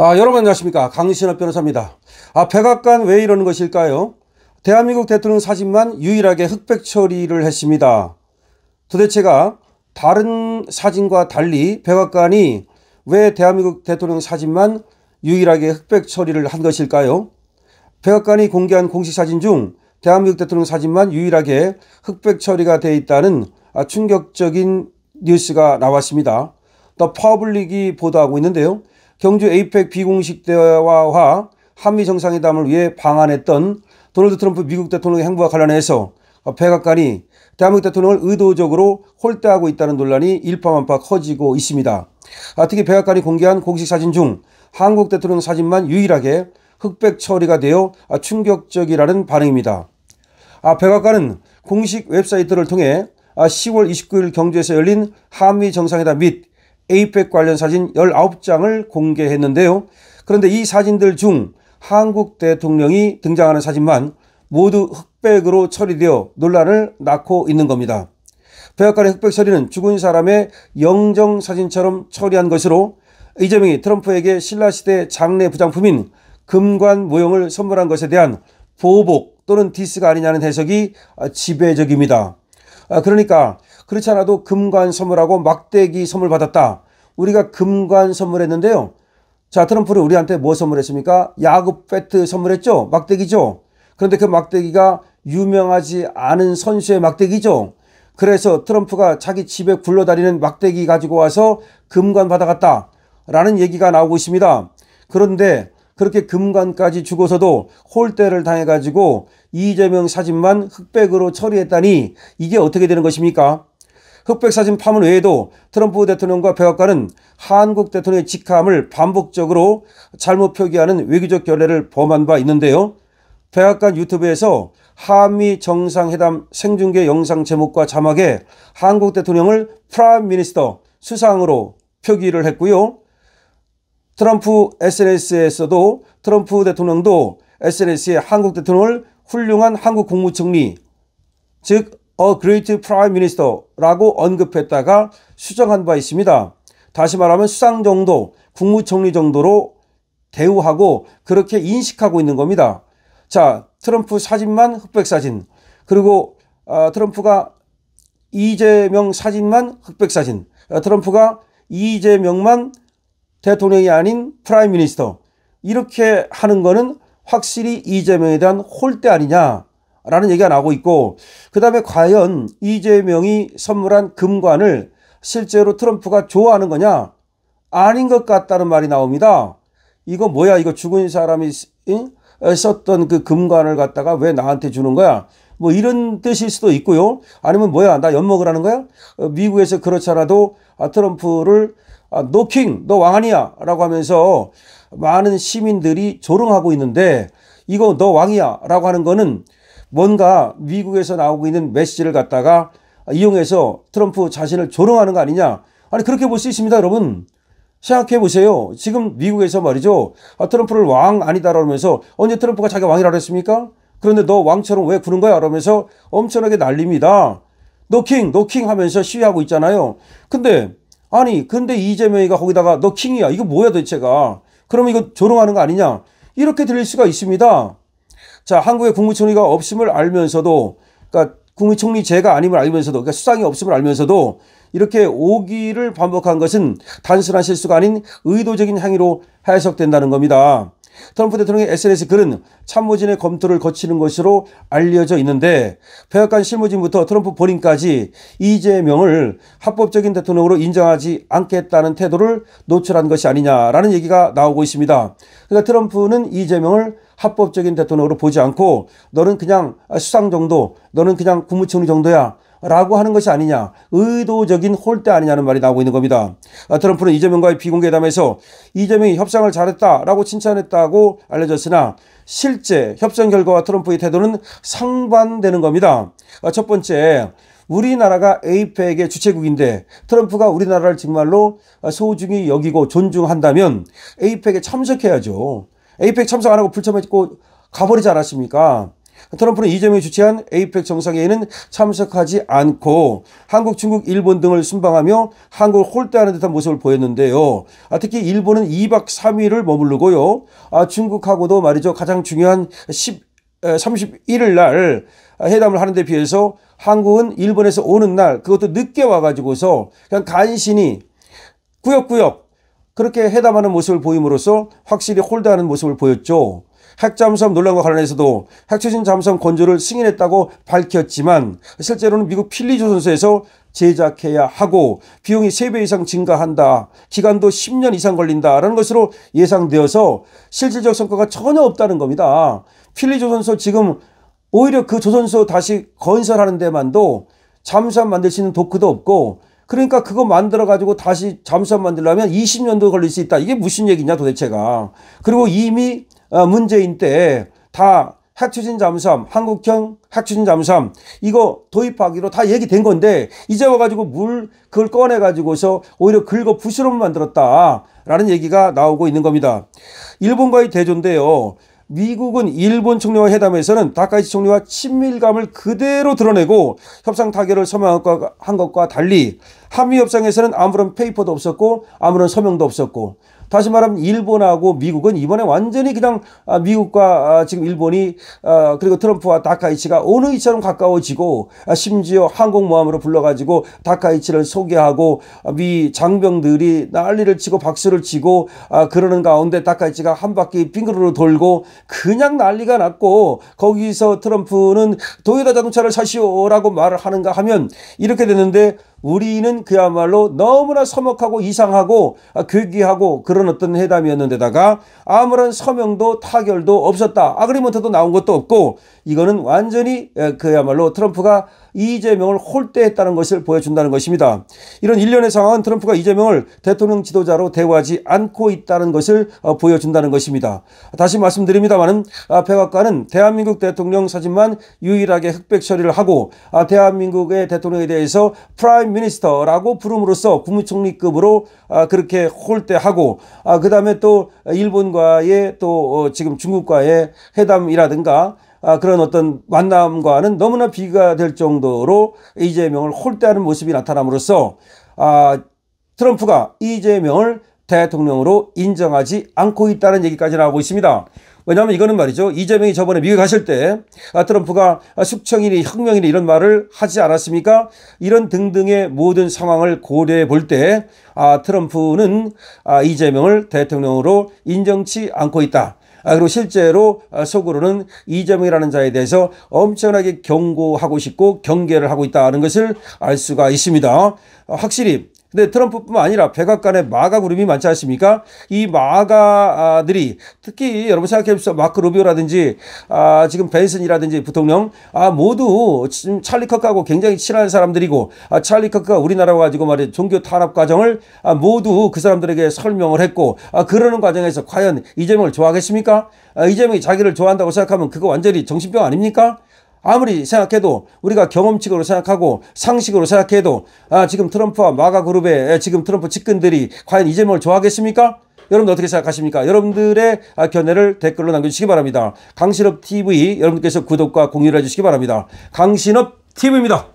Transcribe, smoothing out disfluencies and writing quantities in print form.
여러분 안녕하십니까. 강신업 변호사입니다. 백악관 왜 이러는 것일까요? 대한민국 대통령 사진만 유일하게 흑백 처리를 했습니다. 도대체가 다른 사진과 달리 백악관이 왜 대한민국 대통령 사진만 유일하게 흑백 처리를 한 것일까요? 백악관이 공개한 공식 사진 중 대한민국 대통령 사진만 유일하게 흑백 처리가 되어 있다는 충격적인 뉴스가 나왔습니다. 더 퍼블릭이 보도하고 있는데요. 경주 에이펙 비공식 대화와 한미 정상회담을 위해 방한했던 도널드 트럼프 미국 대통령의 행보와 관련해서 백악관이 대한민국 대통령을 의도적으로 홀대하고 있다는 논란이 일파만파 커지고 있습니다. 특히 백악관이 공개한 공식 사진 중 한국 대통령 사진만 유일하게 흑백 처리가 되어 충격적이라는 반응입니다. 백악관은 공식 웹사이트를 통해 10월 29일 경주에서 열린 한미 정상회담 및 에이펙 관련 사진 19장을 공개했는데요. 그런데 이 사진들 중 한국 대통령이 등장하는 사진만 모두 흑백으로 처리되어 논란을 낳고 있는 겁니다. 백악관의 흑백 처리는 죽은 사람의 영정사진처럼 처리한 것으로 이재명이 트럼프에게 신라시대 장례 부장품인 금관 모형을 선물한 것에 대한 보복 또는 디스가 아니냐는 해석이 지배적입니다. 그러니까 그렇지 않아도 금관 선물하고 막대기 선물 받았다. 우리가 금관 선물했는데요. 자, 트럼프는 우리한테 뭐 선물했습니까? 야구 배트 선물했죠. 막대기죠. 그런데 그 막대기가 유명하지 않은 선수의 막대기죠. 그래서 트럼프가 자기 집에 굴러다니는 막대기 가지고 와서 금관 받아갔다 라는 얘기가 나오고 있습니다. 그런데 그렇게 금관까지 주고서도 홀대를 당해가지고 이재명 사진만 흑백으로 처리했다니 이게 어떻게 되는 것입니까? 흑백 사진 파문 외에도 트럼프 대통령과 백악관은 한국 대통령의 직함을 반복적으로 잘못 표기하는 외교적 결례를 범한 바 있는데요. 백악관 유튜브에서 한미 정상회담 생중계 영상 제목과 자막에 한국 대통령을 프라임 미니스터 수상으로 표기를 했고요. 트럼프 SNS에서도 트럼프 대통령도 SNS에 한국 대통령을 훌륭한 한국 국무총리, 즉 A Great Prime Minister라고 언급했다가 수정한 바 있습니다. 다시 말하면 수상 정도, 국무총리 정도로 대우하고 그렇게 인식하고 있는 겁니다. 자, 트럼프 사진만 흑백 사진, 그리고 트럼프가 이재명 사진만 흑백 사진, 트럼프가 이재명만 대통령이 아닌 프라임 미니스터, 이렇게 하는 거는 확실히 이재명에 대한 홀대 아니냐라는 얘기가 나오고 있고, 그 다음에 과연 이재명이 선물한 금관을 실제로 트럼프가 좋아하는 거냐? 아닌 것 같다는 말이 나옵니다. 이거 뭐야? 이거 죽은 사람이 썼던 그 금관을 갖다가 왜 나한테 주는 거야? 뭐 이런 뜻일 수도 있고요. 아니면 뭐야? 나 엿먹으라는 거야? 미국에서 그렇지 않아도 트럼프를 너 킹, 너 왕 아니야 라고 하면서 많은 시민들이 조롱하고 있는데, 이거 너 왕이야 라고 하는 거는 뭔가 미국에서 나오고 있는 메시지를 갖다가 이용해서 트럼프 자신을 조롱하는 거 아니냐. 아니, 그렇게 볼 수 있습니다. 여러분 생각해 보세요. 지금 미국에서 말이죠, 트럼프를 왕 아니다 라면서, 언제 트럼프가 자기가 왕이라고 했습니까? 그런데 너 왕처럼 왜 구는 거야 라면서 엄청나게 난립니다. 너 킹, 너 킹 하면서 시위하고 있잖아요. 근데 이재명이가 거기다가 너 킹이야, 이거 뭐야 도대체가, 그러면 이거 조롱하는 거 아니냐, 이렇게 들릴 수가 있습니다. 자, 한국의 국무총리가 없음을 알면서도, 그러니까 국무총리제가 아님을 알면서도, 그러니까 수상이 없음을 알면서도 이렇게 오기를 반복한 것은 단순한 실수가 아닌 의도적인 행위로 해석된다는 겁니다. 트럼프 대통령의 SNS 글은 참모진의 검토를 거치는 것으로 알려져 있는데, 백악관 실무진부터 트럼프 본인까지 이재명을 합법적인 대통령으로 인정하지 않겠다는 태도를 노출한 것이 아니냐라는 얘기가 나오고 있습니다. 그러니까 트럼프는 이재명을 합법적인 대통령으로 보지 않고 너는 그냥 수상 정도, 너는 그냥 국무총리 정도야 라고 하는 것이 아니냐, 의도적인 홀대 아니냐는 말이 나오고 있는 겁니다. 트럼프는 이재명과의 비공개담에서 이재명이 협상을 잘했다라고 칭찬했다고 알려졌으나 실제 협상 결과와 트럼프의 태도는 상반되는 겁니다. 첫 번째, 우리나라가 에이펙의 주최국인데 트럼프가 우리나라를 정말로 소중히 여기고 존중한다면 에이펙에 참석해야죠. 에이펙 참석 안 하고 불참했고 가버리지 않았습니까? 트럼프는 이재명이 주최한 에이펙 정상회의는 참석하지 않고 한국, 중국, 일본 등을 순방하며 한국을 홀대하는 듯한 모습을 보였는데요. 특히 일본은 2박 3일을 머무르고요. 중국하고도 말이죠. 가장 중요한 31일 날 회담을 하는 데 비해서 한국은 일본에서 오는 날 그것도 늦게 와가지고서 그냥 간신히 꾸역꾸역 그렇게 회담하는 모습을 보임으로써 확실히 홀대하는 모습을 보였죠. 핵잠수함 논란과 관련해서도 핵추진 잠수함 건조를 승인했다고 밝혔지만 실제로는 미국 필리조선소에서 제작해야 하고 비용이 3배 이상 증가한다. 기간도 10년 이상 걸린다라는 것으로 예상되어서 실질적 성과가 전혀 없다는 겁니다. 필리조선소 지금 오히려 그 조선소 다시 건설하는 데만도 잠수함 만들 수 있는 도크도 없고 그러니까 그거 만들어 가지고 다시 잠수함 만들려면 20년도 걸릴 수 있다. 이게 무슨 얘기냐 도대체가. 그리고 이미 문재인 때 다 핵추진 잠수함, 한국형 핵추진 잠수함 이거 도입하기로 다 얘기된 건데 이제 와가지고 그걸 꺼내가지고서 오히려 긁어 부스럼을 만들었다라는 얘기가 나오고 있는 겁니다. 일본과의 대조인데요. 미국은 일본 총리와 회담에서는 다카이치 총리와 친밀감을 그대로 드러내고 협상 타결을 서명한 것과 달리 한미 협상에서는 아무런 페이퍼도 없었고 아무런 서명도 없었고 다시 말하면 일본하고 미국은 이번에 완전히 그냥 미국과 지금 일본이 그리고 트럼프와 다카이치가 어느 이처럼 가까워지고 심지어 항공모함으로 불러가지고 다카이치를 소개하고 미 장병들이 난리를 치고 박수를 치고 그러는 가운데 다카이치가 한 바퀴 빙그르르 돌고 그냥 난리가 났고 거기서 트럼프는 도요타 자동차를 사시오라고 말을 하는가 하면 이렇게 됐는데 우리는 그야말로 너무나 서먹하고 이상하고 괴기하고 그런 어떤 회담이었는데다가 아무런 서명도 타결도 없었다. 아그리먼트도 나온 것도 없고 이거는 완전히 그야말로 트럼프가 이재명을 홀대했다는 것을 보여준다는 것입니다. 이런 일련의 상황은 트럼프가 이재명을 대통령 지도자로 대우하지 않고 있다는 것을 보여준다는 것입니다. 다시 말씀드립니다만 백악관은 대한민국 대통령 사진만 유일하게 흑백 처리를 하고 대한민국의 대통령에 대해서 프라임 미니스터라고 부름으로써 국무총리급으로 그렇게 홀대하고 그 다음에 또 일본과의 또 지금 중국과의 회담이라든가 그런 어떤 만남과는 너무나 비교가 될 정도로 이재명을 홀대하는 모습이 나타남으로써 트럼프가 이재명을 대통령으로 인정하지 않고 있다는 얘기까지 나오고 있습니다. 왜냐하면 이거는 말이죠. 이재명이 저번에 미국 가실 때 트럼프가 숙청이니 혁명이니 이런 말을 하지 않았습니까? 이런 등등의 모든 상황을 고려해 볼 때 트럼프는 이재명을 대통령으로 인정치 않고 있다. 그리고 실제로 속으로는 이재명이라는 자에 대해서 엄청나게 경고하고 싶고 경계를 하고 있다는 것을 알 수가 있습니다. 확실히 근데 트럼프뿐만 아니라 백악관에 마가 그룹이 많지 않습니까? 이 마가들이 특히 여러분 생각해 보십시오. 마크 루비오라든지 지금 벤슨이라든지 부통령 모두 지금 찰리 커크하고 굉장히 친한 사람들이고 찰리 커크가 우리나라와 가지고 말이야 종교 탄압 과정을 모두 그 사람들에게 설명을 했고 그러는 과정에서 과연 이재명을 좋아하겠습니까? 이재명이 자기를 좋아한다고 생각하면 그거 완전히 정신병 아닙니까? 아무리 생각해도 우리가 경험칙으로 생각하고 상식으로 생각해도 지금 트럼프와 마가 그룹의 지금 트럼프 측근들이 과연 이재명을 좋아하겠습니까? 여러분 어떻게 생각하십니까? 여러분들의 견해를 댓글로 남겨주시기 바랍니다. 강신업 TV 여러분께서 구독과 공유를 해주시기 바랍니다. 강신업 TV입니다.